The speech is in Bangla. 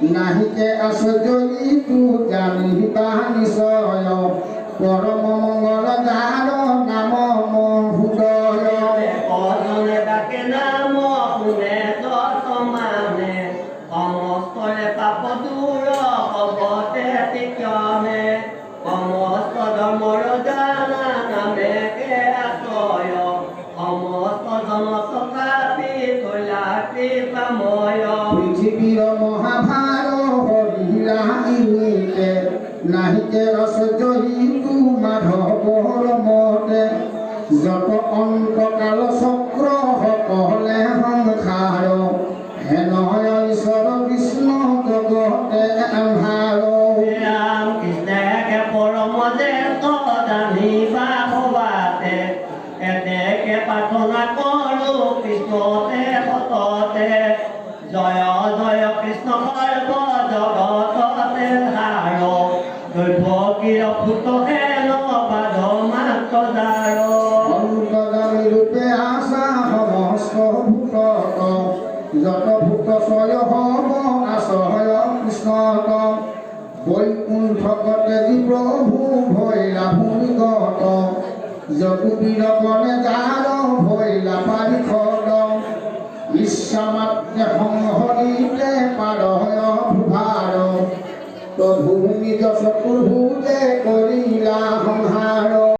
নাহিকে আশ্চর্যই তু জানিবা নিশ্চয় পরম মঙ্গল যার নাম মহোদয় কজনে ডাকে নাম শুনে যত মানে সমস্তলে পাপ দূর হবতে তীক্ষণে সমস্ত ধৰ্মৰ জানা নামে কে আশ্ৰয় সমস্ত জনক কাপি তোলা কৃপাময় পৃথিবীর মহাভার হরিলাইতে নাহিকে আশ্চর্যই তু মাধবর মতে যত অন্তকাল চক্র সকলে সংসার হেনয় ঈশ্বর কৃষ্ণ জগতে আন্ধাৰ ৰাম কৃষ্ণকে পৰম জ্যেষ্ঠ জানিবা সবাতে এতেকে প্ৰাৰ্থনা কৰো কৃষ্ণতে সততে জয় জয় কৃষ্ণ সৰ্ব জগততে হাৰ দৈৱকীৰ পুত হেন পাদ মাত্ৰ যাৰ অন্তৰ্যামী রূপে আসা সমস্ত ভূতত যত ভূত ছয় হব আশ্রয় কৃষ্ণত বৈকুণ্ঠকতে যি প্রভু ভৈলা ভূমিগত যদুবীর গণে যার ভৈলা পারিষদ ইচ্ছামাত্রে সংহরিতে পারয় ভার প্রভু নিজ চতুর্ভুজে করিলা সংহার।